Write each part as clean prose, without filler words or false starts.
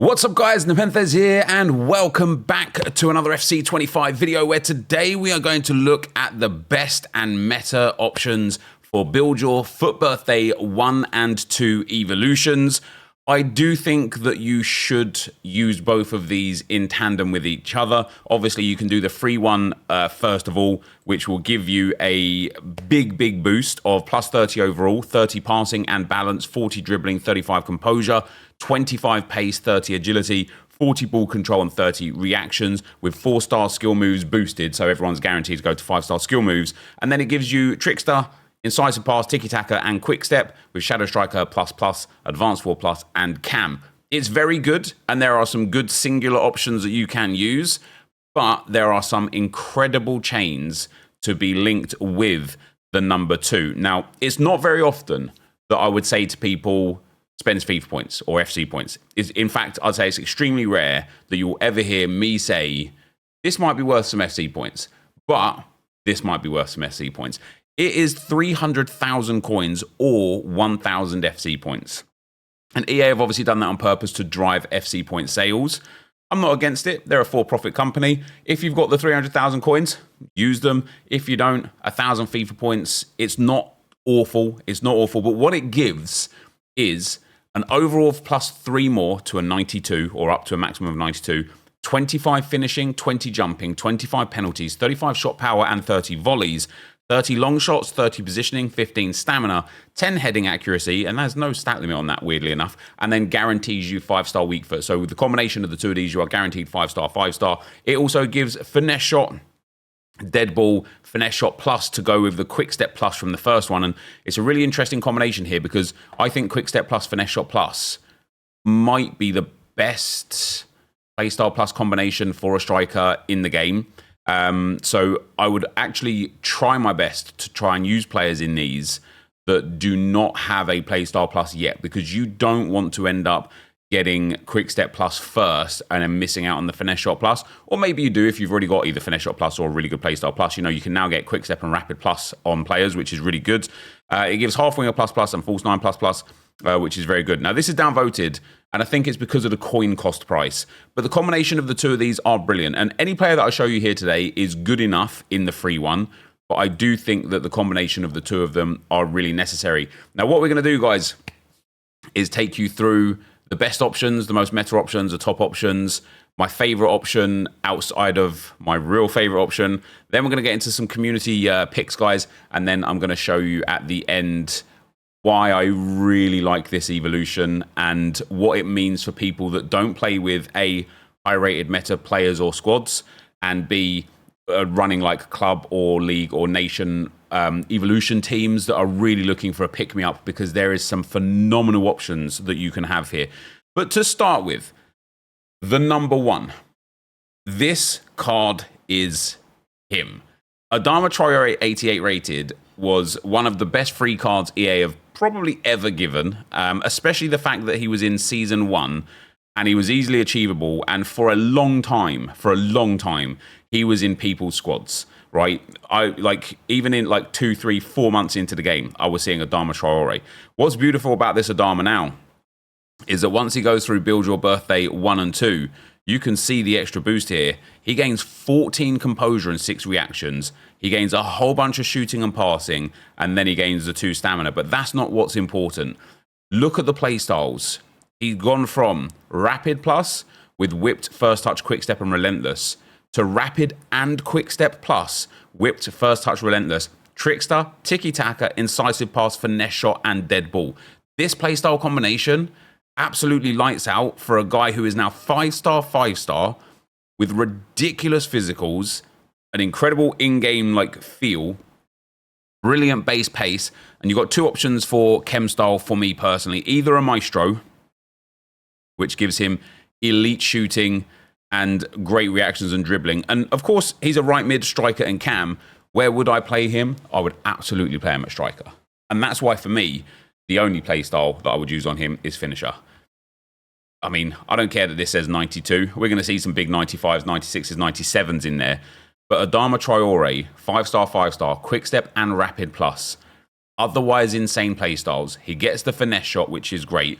What's up guys, NepentheZ here and welcome back to another FC25 video where today we are going to look at the best and meta options for Build Your FUT Birthday 1 and 2 evolutions. I do think that you should use both of these in tandem with each other. Obviously you can do the free one first of all, which will give you a big boost of plus 30 overall, 30 passing and balance, 40 dribbling, 35 composure, 25 pace, 30 agility, 40 ball control and 30 reactions with 4-star skill moves boosted, so everyone's guaranteed to go to 5-star skill moves. And then it gives you Trickster, Incisive Pass, Tiki-Taka and Quick Step with Shadow Striker ++, Advanced 4+, and Cam. It's very good, and there are some good singular options that you can use, but there are some incredible chains to be linked with the number 2. Now, it's not very often that I would say to people, spends FIFA points or FC points. In fact, I'd say it's extremely rare that you'll ever hear me say, this might be worth some FC points, but this might be worth some FC points. It is 300,000 coins or 1,000 FC points. And EA have obviously done that on purpose to drive FC point sales. I'm not against it. They're a for-profit company. If you've got the 300,000 coins, use them. If you don't, 1,000 FIFA points. It's not awful. It's not awful. But what it gives is an overall of +3 more to a 92 or up to a maximum of 92, 25 finishing, 20 jumping, 25 penalties, 35 shot power and 30 volleys, 30 long shots, 30 positioning, 15 stamina, 10 heading accuracy, and there's no stat limit on that, weirdly enough, and then guarantees you 5-star weak foot. So with the combination of the two of these, you are guaranteed 5-star, 5-star. It also gives finesse shot, dead ball, finesse shot plus to go with the quick step plus from the first one. And it's a really interesting combination here because I think quick step plus finesse shot plus might be the best playstyle plus combination for a striker in the game. So I would actually try my best to try and use players in these that do not have a playstyle plus yet, because you don't want to end up getting quick step plus first and then missing out on the finesse shot plus. Or maybe you do if you've already got either finesse shot plus or a really good playstyle plus. You know, you can now get quick step and rapid plus on players, which is really good. It gives half winger plus and false 9 plus, which is very good. Now this is downvoted, and I think it's because of the coin cost price. But the combination of the two of these are brilliant. And any player that I show you here today is good enough in the free one. But I do think that the combination of the two of them are really necessary. Now what we're going to do, guys, is take you through the best options, the most meta options, the top options, my favorite option outside of my real favorite option. Then we're going to get into some community picks, guys. And then I'm going to show you at the end why I really like this evolution and what it means for people that don't play with A, high-rated meta players or squads, and B, running like club or league or nation evolution teams that are really looking for a pick-me-up, because there is some phenomenal options that you can have here. But to start with, the number 1. This card is him. Adama Traor 88 rated was one of the best free cards EA have probably ever given, especially the fact that he was in Season 1 and he was easily achievable, and for a long time, he was in people's squads, right? Even in like 2, 3, 4 months into the game, I was seeing Adama Traor. What's beautiful about this Adama now is that once he goes through Build Your Birthday 1 and 2, you can see the extra boost here. He gains 14 composure and 6 reactions. He gains a whole bunch of shooting and passing, and then he gains the 2 stamina. But that's not what's important. Look at the playstyles. He's gone from Rapid Plus with Whipped, First Touch, Quick Step, and Relentless to Rapid and Quick Step Plus, Whipped, First Touch, Relentless, Trickster, Tiki-Taka, Incisive Pass, Finesse Shot, and Dead Ball. This playstyle combination absolutely lights out for a guy who is now 5-star, 5-star with ridiculous physicals, an incredible in-game like feel, brilliant base pace, and you've got 2 options for chem style for me personally. Either a Maestro, which gives him elite shooting and great reactions and dribbling. And of course, he's a right mid striker and cam. Where would I play him? I would absolutely play him at striker. And that's why for me, the only play style that I would use on him is finisher. I mean, I don't care that this says 92. We're going to see some big 95s, 96s, 97s in there. But Adama Traor, 5-star, 5-star, quick step and rapid plus. Otherwise insane playstyles. He gets the finesse shot, which is great.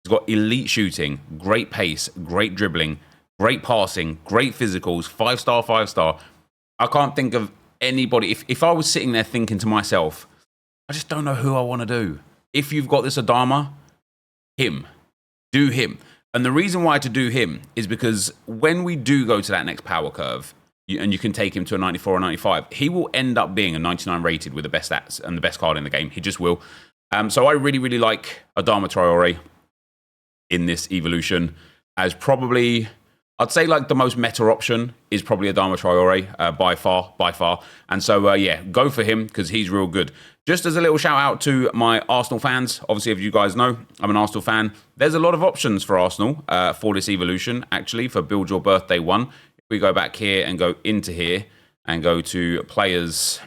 He's got elite shooting, great pace, great dribbling, great passing, great physicals, 5-star, 5-star. I can't think of anybody. If I was sitting there thinking to myself, I just don't know who I want to do. If you've got this Adama, him. Do him. And the reason why to do him is because when we do go to that next power curve, and you can take him to a 94 or 95, he will end up being a 99 rated with the best stats and the best card in the game. He just will. So I really, really like Adama Traor in this evolution as probably, I'd say like the most meta option is probably Adama Traor by far. And so, yeah, go for him because he's real good. Just as a little shout out to my Arsenal fans. Obviously, if you guys know, I'm an Arsenal fan. There's a lot of options for Arsenal for this evolution, actually, for Build Your Birthday 1. If we go back here and go into here and go to players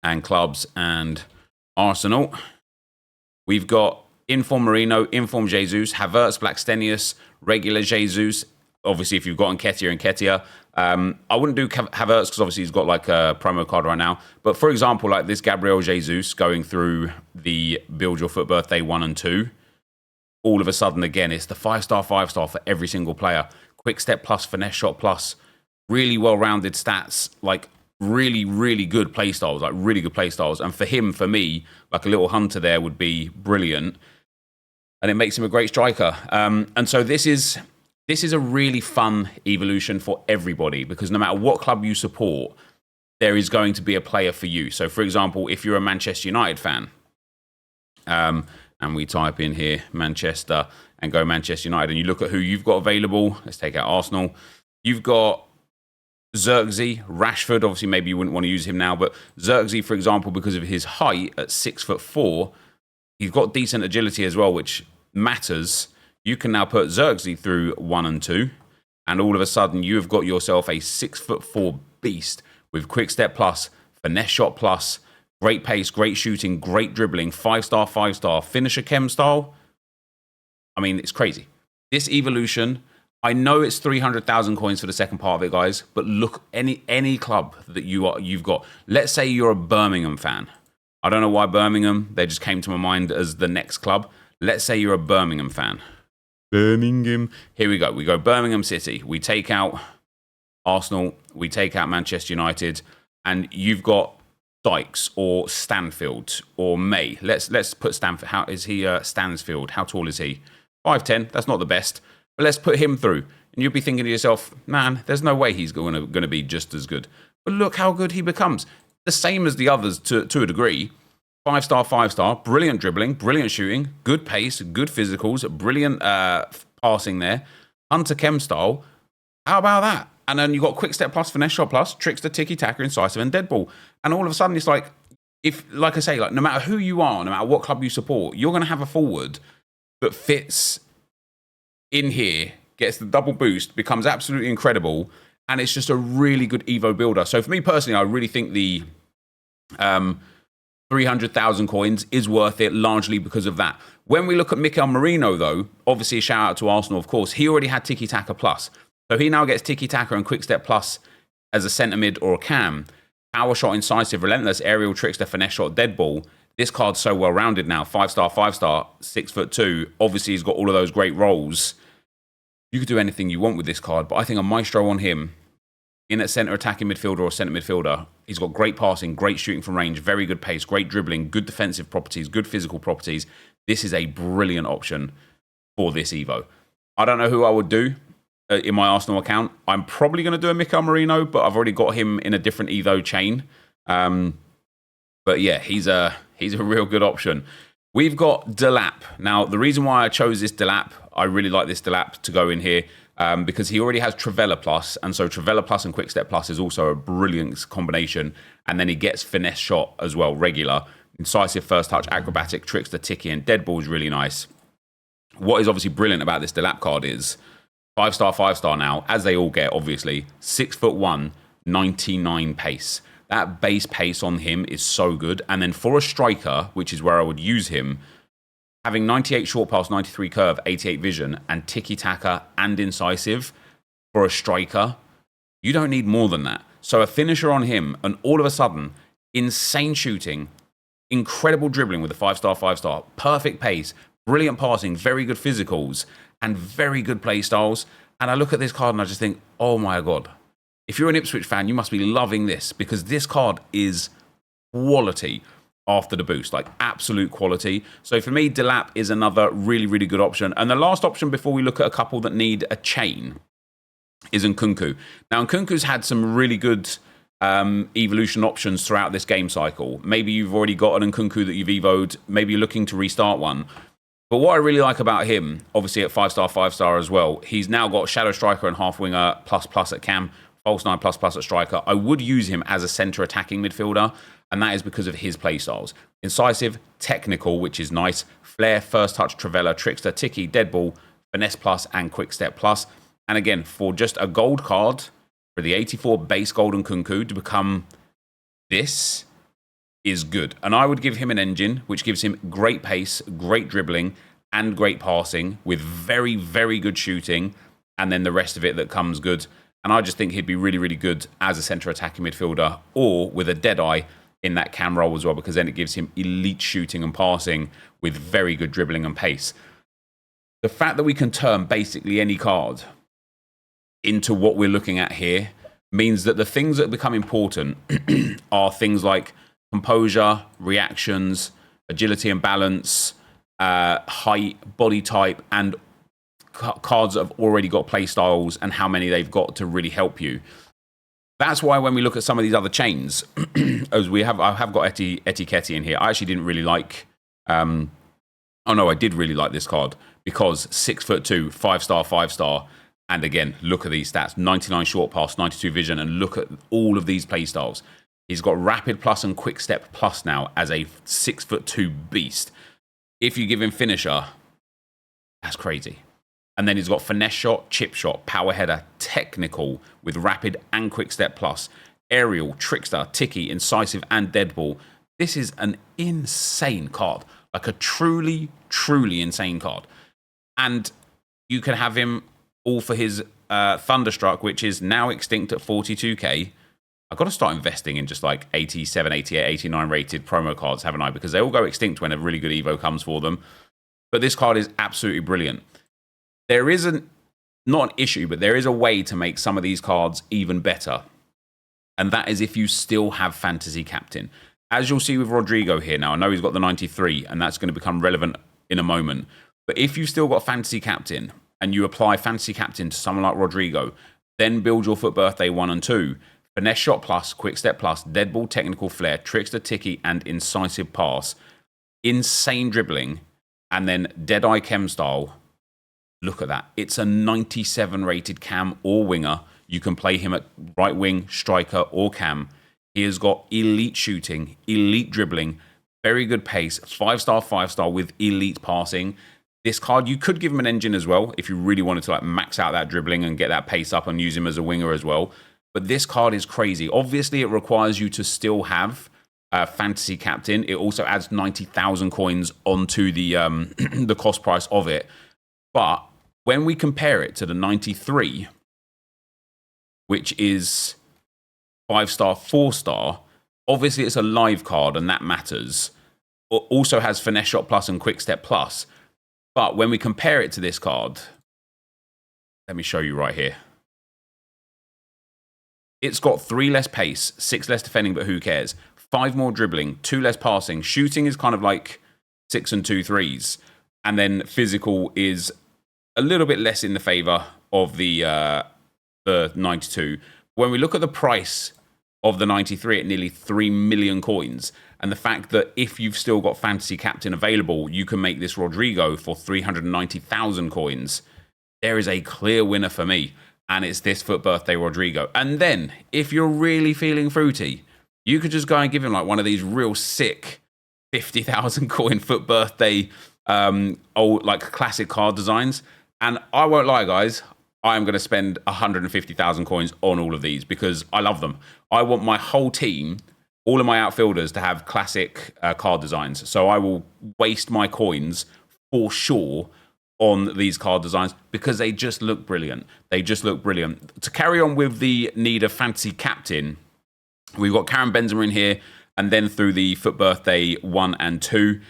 and clubs and Arsenal, we've got Inform Marino, Inform Jesus, Havertz, Blackstenius, regular Jesus. Obviously, if you've got Enquetia. I wouldn't do Havertz because obviously he's got like a promo card right now. But for example, like this Gabriel Jesus going through the Build Your Foot Birthday 1 and 2, all of a sudden, again, it's the 5-star, 5-star for every single player. Quick step plus, finesse shot plus, really well-rounded stats, like really, really good play styles, like really good play styles. And for him, for me, like a little hunter there would be brilliant. And it makes him a great striker. And so this is a really fun evolution for everybody because no matter what club you support, there is going to be a player for you. So, for example, if you're a Manchester United fan, and we type in here Manchester and go Manchester United, and you look at who you've got available, let's take out Arsenal. You've got Xerxes, Rashford. Obviously, maybe you wouldn't want to use him now, but Xerxes, for example, because of his height at 6'4", he's got decent agility as well, which matters. You can now put Xerxes through 1 and 2, and all of a sudden you have got yourself a 6'4" beast with quick step plus, finesse shot plus, great pace, great shooting, great dribbling, 5-star, 5-star, finisher chem style. I mean, it's crazy. This evolution, I know it's 300,000 coins for the second part of it, guys, but look, any club that you've got. Let's say you're a Birmingham fan. I don't know why Birmingham, they just came to my mind as the next club. Let's say you're a Birmingham fan. Birmingham. Here we go. We go Birmingham City. We take out Arsenal. We take out Manchester United. And you've got Dykes or Stanfield or May. Let's put Stanfield. How is he? Stansfield. How tall is he? 5'10". That's not the best. But let's put him through. And you'll be thinking to yourself, man, there's no way he's going to be just as good. But look how good he becomes. The same as the others to a degree. 5-star, 5-star, brilliant dribbling, brilliant shooting, good pace, good physicals, brilliant passing there. Hunter Chem style. How about that? And then you got quick step plus, finesse shot plus, trickster, tiki-taka, incisive, and dead ball. And all of a sudden it's like, like I say, like no matter who you are, no matter what club you support, you're going to have a forward that fits in here, gets the double boost, becomes absolutely incredible, and it's just a really good Evo builder. So for me personally, I really think the 300,000 coins is worth it largely because of that. When we look at Mikel Merino, though, obviously a shout out to Arsenal, of course, he already had Tiki Taka Plus. So he now gets Tiki Taka and Quick Step Plus as a centre mid or a cam. Power shot, incisive, relentless, aerial, trickster, finesse shot, dead ball. This card's so well rounded now. 5-star, 5-star, 6'2". Obviously, he's got all of those great roles. You could do anything you want with this card, but I think a maestro on him in at centre attacking midfielder or centre midfielder. He's got great passing, great shooting from range, very good pace, great dribbling, good defensive properties, good physical properties. This is a brilliant option for this Evo. I don't know who I would do in my Arsenal account. I'm probably going to do a Mikel Merino, but I've already got him in a different Evo chain. But yeah, he's a real good option. We've got Delap. Now, the reason why I chose this Delap, I really like this Delap to go in here, because he already has Trivela Plus, and so Trivela Plus and Quick Step Plus is also a brilliant combination, and then he gets Finesse Shot as well, regular. Incisive, First Touch, Acrobatic, Trickster, Tiki, and Dead Ball is really nice. What is obviously brilliant about this Delap card is 5-star, 5-star now, as they all get, obviously. 6'1", 99 pace. That base pace on him is so good. And then for a striker, which is where I would use him, having 98 short pass, 93 curve, 88 vision, and tiki-taka and incisive for a striker, you don't need more than that. So a finisher on him, and all of a sudden, insane shooting, incredible dribbling with a 5-star, 5-star, perfect pace, brilliant passing, very good physicals, and very good play styles. And I look at this card and I just think, oh my God, if you're an Ipswich fan, you must be loving this, because this card is quality after the boost, like absolute quality. So for me, Delap is another really, really good option. And the last option before we look at a couple that need a chain is Nkunku. Now, Nkunku's had some really good evolution options throughout this game cycle. Maybe you've already got an Nkunku that you've evoed. Maybe you're looking to restart one. But what I really like about him, obviously at 5-star as well, he's now got Shadow Striker and Half Winger ++ at Cam, False 9 ++ at Striker. I would use him as a centre attacking midfielder, and that is because of his play styles. Incisive, technical, which is nice, Flair, First Touch, Travella, Trickster, Ticky, Deadball, Finesse Plus, and Quick Step Plus. And again, for just a gold card, for the 84 base Golden Nkunku to become this is good. And I would give him an engine, which gives him great pace, great dribbling, and great passing, with very, very good shooting, and then the rest of it that comes good. And I just think he'd be really, really good as a centre attacking midfielder, or with a Deadeye in that cam role as well, because then it gives him elite shooting and passing with very good dribbling and pace. The fact that we can turn basically any card into what we're looking at here means that the things that become important are things like composure, reactions, agility and balance, height, body type, and cards that have already got play styles and how many they've got to really help you. That's why when we look at some of these other chains, as I have got Etiquette in here. I actually didn't really like. Oh no, I did really like this card because 6'2", 5-star, 5-star, and again, look at these stats: 99 short pass, 92 vision, and look at all of these play styles. He's got Rapid Plus and Quick Step Plus now as a 6'2" beast. If you give him finisher, that's crazy. And then he's got Finesse Shot, Chip Shot, Power Header, Technical with Rapid and Quick Step Plus, Aerial, Trickster, Ticky, Incisive, and Deadball. This is an insane card. Like a truly, truly insane card. And you can have him all for his Thunderstruck, which is now extinct at 42k. I've got to start investing in just like 87, 88, 89 rated promo cards, haven't I? Because they all go extinct when a really good Evo comes for them. But this card is absolutely brilliant. There isn't, not an issue, but there is a way to make some of these cards even better. And that is if you still have Fantasy Captain. As you'll see with Rodrigo here now, I know he's got the 93, and that's going to become relevant in a moment. But if you've still got Fantasy Captain, and you apply Fantasy Captain to someone like Rodrigo, then build your FUT Birthday 1 and 2. Finesse Shot Plus, Quick Step Plus, Deadball, Technical Flair, Trickster, Ticky, and Incisive Pass. Insane dribbling, and then Deadeye Chem Style. Look at that. It's a 97 rated cam or winger. You can play him at right wing, striker, or cam. He has got elite shooting, elite dribbling, very good pace, 5-star, 5-star with elite passing. This card, you could give him an engine as well if you really wanted to like max out that dribbling and get that pace up and use him as a winger as well. But this card is crazy. Obviously, it requires you to still have Fantasy Captain. It also adds 90,000 coins onto the the cost price of it. But when we compare it to the 93, which is 5-star, 4-star, obviously it's a live card and that matters. It also has Finesse Shot Plus and Quick Step Plus. But when we compare it to this card, let me show you right here. It's got 3 less pace, 6 less defending, but who cares? 5 more dribbling, 2 less passing. Shooting is kind of like 6 and 2 threes. And then physical is a little bit less in the favor of the 92. When we look at the price of the 93 at nearly 3 million coins, and the fact that if you've still got Fantasy Captain available, you can make this Rodrigo for 390,000 coins, there is a clear winner for me, and it's this FUT Birthday Rodrigo. And then, if you're really feeling fruity, you could just go and give him like one of these real sick 50,000 coin FUT Birthday old like classic card designs. And I won't lie, guys, I am going to spend 150,000 coins on all of these because I love them. I want my whole team, all of my outfielders, to have classic card designs. So I will waste my coins for sure on these card designs because they just look brilliant. They just look brilliant. To carry on with the need of Fantasy Captain, we've got Karim Benzema in here, and then through the FUT Birthday 1 and 2.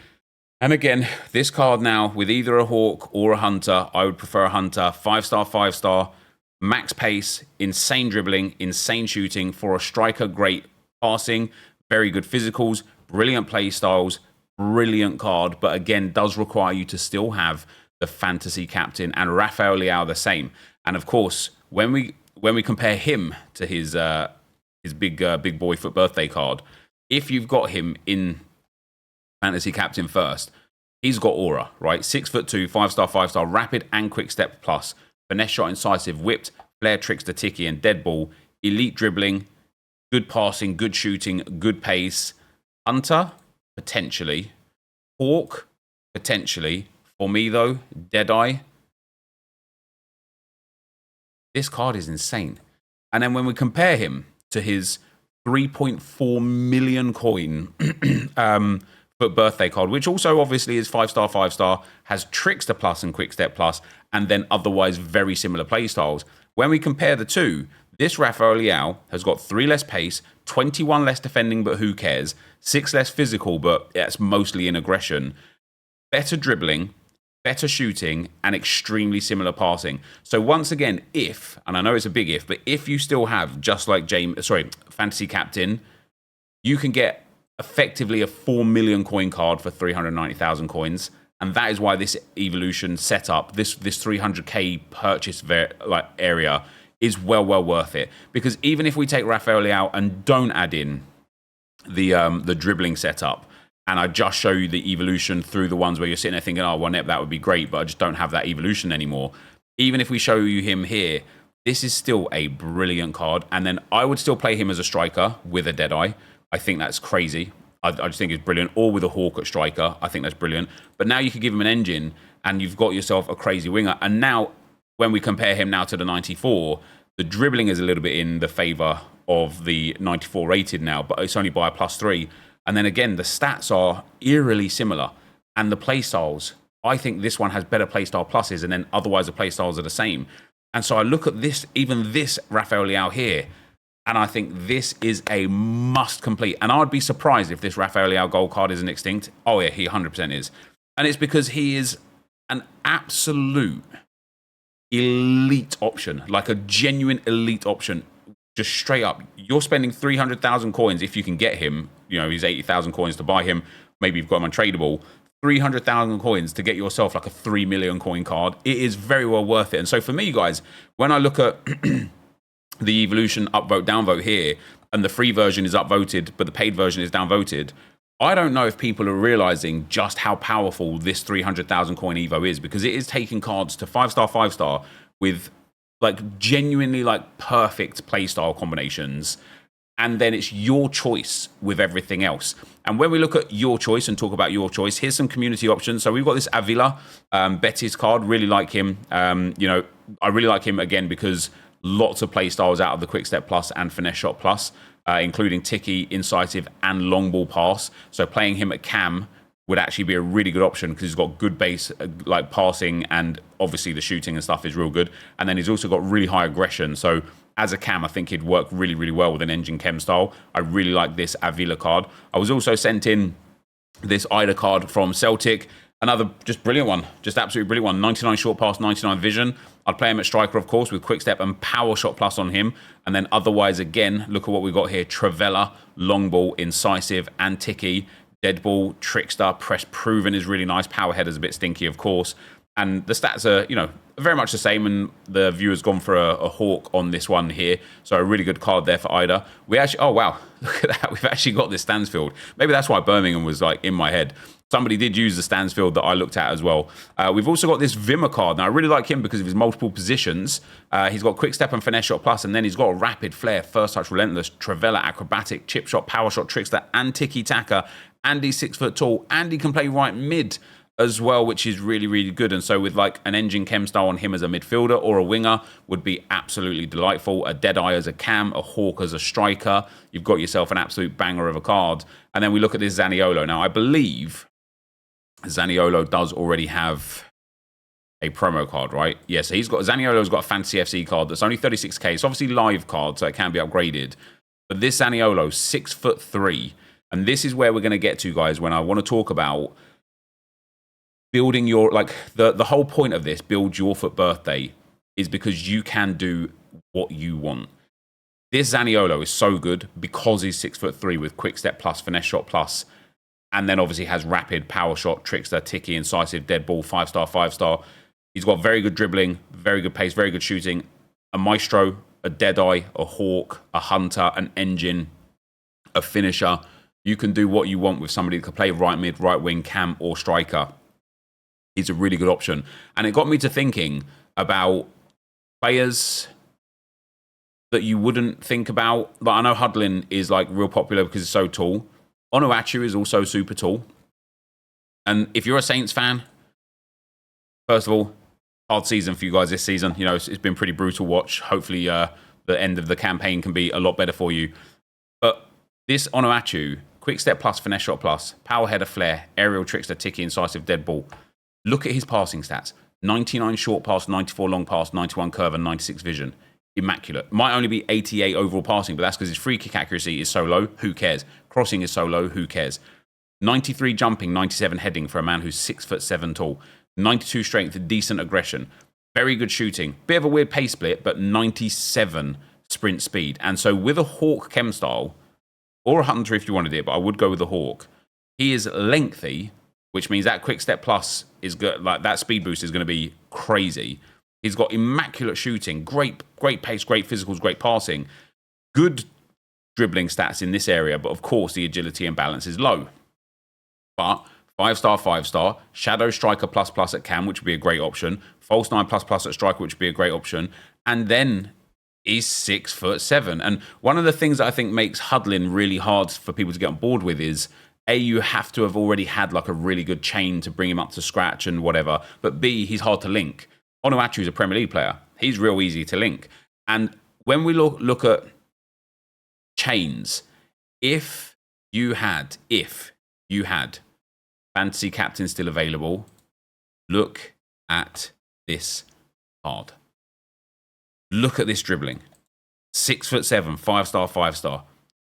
And again, this card now with either a Hawk or a Hunter, I would prefer a Hunter. 5-star, 5-star, max pace, insane dribbling, insane shooting. For a striker, great passing, very good physicals, brilliant play styles, brilliant card. But again, does require you to still have the fantasy captain, and Rafael Leao the same. And of course, when we compare him to his big boy FUT birthday card, if you've got him in fantasy captain first, he's got aura, right? 6'2", 5-star, 5-star, rapid and quick step plus, finesse shot, incisive, whipped, flair, trickster, ticky, and dead ball, elite dribbling, good passing, good shooting, good pace. Hunter, potentially. Hawk, potentially. For me though, Deadeye. This card is insane. And then when we compare him to his 3.4 million coin FUT birthday card, which also obviously is 5-star, 5-star, has Trickster Plus and Quick Step Plus, and then otherwise very similar playstyles. When we compare the two, this Rafael Leao has got 3 less pace, 21 less defending, but who cares? 6 less physical, but it's mostly in aggression. Better dribbling, better shooting, and extremely similar passing. So once again, if, and I know it's a big if, but if you still have, just like Fantasy Captain, you can get effectively a 4 million coin card for 390,000 coins. And that is why this evolution setup, this 300k purchase area is well worth it. Because even if we take Rafael Leao and don't add in the dribbling setup, and I just show you the evolution through the ones where you're sitting there thinking, oh, well, Nep, that would be great, but I just don't have that evolution anymore. Even if we show you him here, this is still a brilliant card. And then I would still play him as a striker with a Deadeye. I think that's crazy. I just think it's brilliant. Or with a Hawk at striker. I think that's brilliant. But now you could give him an engine and you've got yourself a crazy winger. And now, when we compare him now to the 94, the dribbling is a little bit in the favour of the 94 rated now, but it's only by a +3. And then again, the stats are eerily similar. And the playstyles, I think this one has better playstyle pluses, and then otherwise the playstyles are the same. And so I look at this, even this Rafael Leao here, and I think this is a must complete. And I'd be surprised if this Rafael Leao gold card isn't extinct. Oh yeah, he 100% is. And it's because he is an absolute elite option, like a genuine elite option. Just straight up, you're spending 300,000 coins if you can get him. You know, he's 80,000 coins to buy him. Maybe you've got him untradeable. 300,000 coins to get yourself like a 3 million coin card. It is very well worth it. And so for me, guys, when I look at the evolution upvote, downvote here, and the free version is upvoted, but the paid version is downvoted, I don't know if people are realizing just how powerful this 300,000 coin Evo is, because it is taking cards to 5-star, 5-star with like genuinely like perfect playstyle combinations. And then it's your choice with everything else. And when we look at your choice and talk about your choice, here's some community options. So we've got this Avila, Betis card. Really like him. You know, I really like him again because lots of play styles out of the Quick Step Plus and Finesse Shot Plus, including Ticky, Incisive, and Long Ball Pass. So playing him at cam would actually be a really good option because he's got good base, like passing, and obviously the shooting and stuff is real good. And then he's also got really high aggression. So as a cam, I think he'd work really, really well with an engine chem style. I really like this Avila card. I was also sent in this Ida card from Celtic. Another just brilliant one, just absolutely brilliant one. 99 short pass, 99 vision. I'd play him at striker, of course, with quick step and power shot plus on him. And then otherwise, again, look at what we've got here. Travella, long ball, incisive, and Ticky. Dead ball, trickster, press proven is really nice. Power header's a bit stinky, of course. And the stats are, you know, very much the same, and the viewer's gone for a Hawk on this one here. So a really good card there for Ida. We actually, oh wow, look at that. We've actually got this Stansfield. Maybe that's why Birmingham was like in my head. Somebody did use the Stansfield that I looked at as well. We've also got this Vimmer card. Now I really like him because of his multiple positions. He's got quick step and finesse shot plus, and then he's got a rapid flair, first touch relentless, Travella, acrobatic, chip shot, power shot, trickster, and tiki taka. And he's 6 foot tall, and he can play right mid as well, which is really, really good. And so with like an engine chem style on him as a midfielder or a winger would be absolutely delightful. A Deadeye as a cam, a Hawk as a striker. You've got yourself an absolute banger of a card. And then we look at this Zaniolo. Now, I believe Zaniolo does already have a promo card, right? Yeah, so Zaniolo's got a Fantasy FC card that's only 36k. It's obviously live card, so it can be upgraded. But this Zaniolo, 6'3", and this is where we're going to get to, guys, when I want to talk about building your, like, the whole point of this, build your FUT birthday, is because you can do what you want. This Zaniolo is so good because he's 6'3" with quick step plus, finesse shot plus, and then obviously has rapid, power shot, trickster, ticky, incisive, dead ball, 5-star, 5-star. He's got very good dribbling, very good pace, very good shooting, a maestro, a deadeye, a hawk, a hunter, an engine, a finisher. You can do what you want with somebody that can play right mid, right wing, cam, or striker. He's a really good option. And it got me to thinking about players that you wouldn't think about. But I know Hudlin is like real popular because he's so tall. Onuachu is also super tall. And if you're a Saints fan, first of all, hard season for you guys this season. You know, it's been pretty brutal watch. Hopefully the end of the campaign can be a lot better for you. But this Onuachu, quick step plus, finesse shot plus, power header flare, aerial trickster, ticky, incisive, dead ball. Look at his passing stats. 99 short pass, 94 long pass, 91 curve, and 96 vision. Immaculate. Might only be 88 overall passing, but that's because his free kick accuracy is so low. Who cares? Crossing is so low. Who cares? 93 jumping, 97 heading for a man who's 6'7" tall. 92 strength, decent aggression. Very good shooting. Bit of a weird pace split, but 97 sprint speed. And so with a Hawk chem style, or a Hunter if you wanted it, but I would go with the Hawk. He is lengthy, which means that quick step plus is good. Like that speed boost is going to be crazy. He's got immaculate shooting, great pace, great physicals, great passing, good dribbling stats in this area. But of course, the agility and balance is low. But 5-star, 5-star, shadow striker plus plus at cam, which would be a great option. False 9 plus plus at striker, which would be a great option. And then he's 6'7". And one of the things that I think makes Hudlin really hard for people to get on board with is, A, you have to have already had like a really good chain to bring him up to scratch and whatever. But B, he's hard to link. Onuachu is a Premier League player. He's real easy to link. And when we look at chains, if you had fantasy captain still available, look at this card. Look at this dribbling. 6'7", 5-star, 5-star.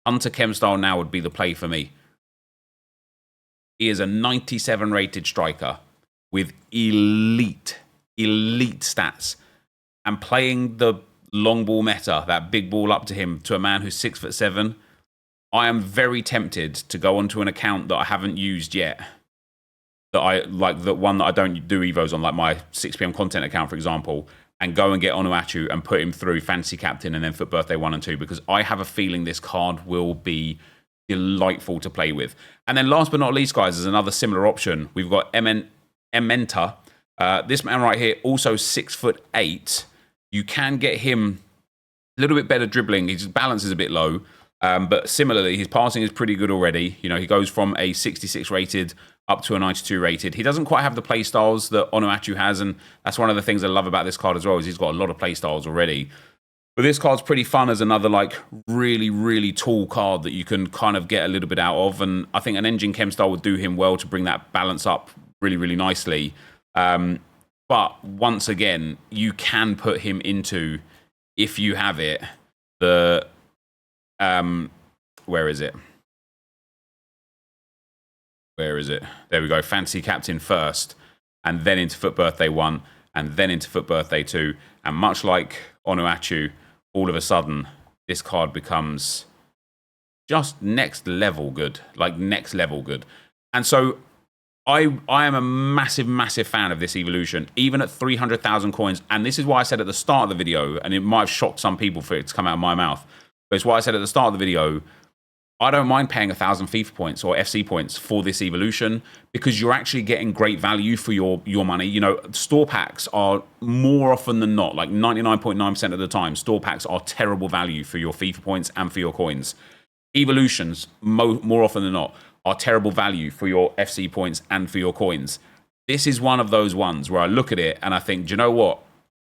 Hunter chem style now would be the play for me. He is a 97 rated striker with elite stats, and playing the long ball meta, that big ball up to him, to a man who's 6'7". I am very tempted to go onto an account that I haven't used yet, that I like, the one that I don't do Evos on, like my 6 PM content account, for example, and go and get Onuachu and put him through Fantasy Captain and then FUT Birthday 1 and 2, because I have a feeling this card will be delightful to play with. And then last but not least, guys, is another similar option. We've got Ementa. This man right here, also 6'8". You can get him a little bit better dribbling. His balance is a bit low, but similarly, his passing is pretty good already. You know, he goes from a 66 rated up to a 92 rated. He doesn't quite have the play styles that Onuachu has, and that's one of the things I love about this card as well, is he's got a lot of play styles already. But this card's pretty fun as another like really tall card that you can kind of get a little bit out of, and I think an engine chem style would do him well to bring that balance up really nicely. But once again, you can put him into, if you have it, the where is it? There we go. Fantasy Captain first, and then into FUT Birthday 1, and then into FUT Birthday 2. And much like Onuachu, all of a sudden, this card becomes just next level good. Like, next level good. And so I am a massive fan of this evolution, even at 300,000 coins. And this is why I said at the start of the video, and it might have shocked some people for it to come out of my mouth, but it's why I said at the start of the video, I don't mind paying 1,000 FIFA points or FC points for this evolution, because you're actually getting great value for your money. You know, store packs are more often than not, like 99.9% of the time, store packs are terrible value for your FIFA points and for your coins. Evolutions, more often than not, are terrible value for your FC points and for your coins. This is one of those ones where I look at it and I think, do you know what?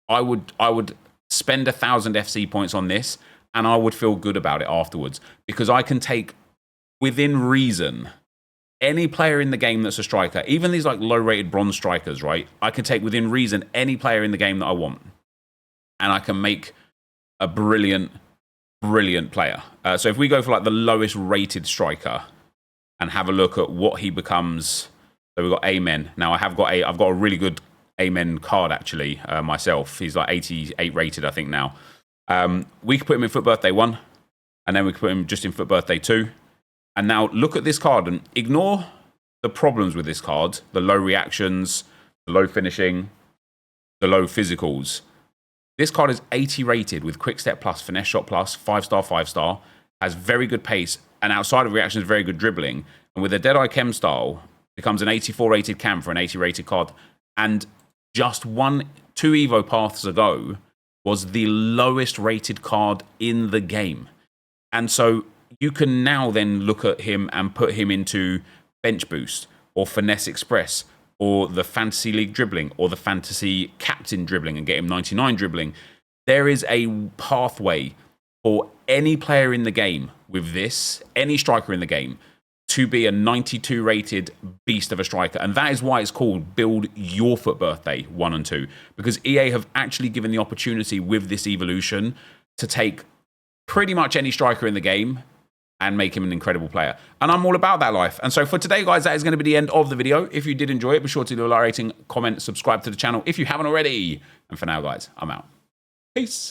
I would spend 1,000 FC points on this, and I would feel good about it afterwards, because I can take, within reason, any player in the game that's a striker, even these like low-rated bronze strikers, right? I can take, within reason, any player in the game that I want, and I can make a brilliant player. So if we go for like the lowest rated striker and have a look at what he becomes So we've got Amen. Now I've got a really good Amen card actually myself. He's like 88 rated, I think now. We could put him in FUT Birthday 1, and then we could put him just in FUT Birthday 2. And now look at this card and ignore the problems with this card, the low reactions, the low finishing, the low physicals. This card is 80 rated with Quick Step Plus, Finesse Shot Plus, 5-star, 5-star, has very good pace, and outside of reactions, very good dribbling. And with a Deadeye Chem style, becomes an 84 rated cam for an 80 rated card. And just 2 Evo paths ago was the lowest rated card in the game. And so you can now then look at him and put him into Bench Boost or Finesse Express or the Fantasy League dribbling or the Fantasy Captain dribbling and get him 99 dribbling. There is a pathway for any player in the game with this, any striker in the game, to be a 92 rated beast of a striker. And that is why it's called Build Your FUT Birthday 1 and 2, because EA have actually given the opportunity with this evolution to take pretty much any striker in the game and make him an incredible player. And I'm all about that life. And so for today, guys, that is going to be the end of the video. If you did enjoy it, be sure to leave a like rating, comment, subscribe to the channel if you haven't already. And for now, guys, I'm out. Peace.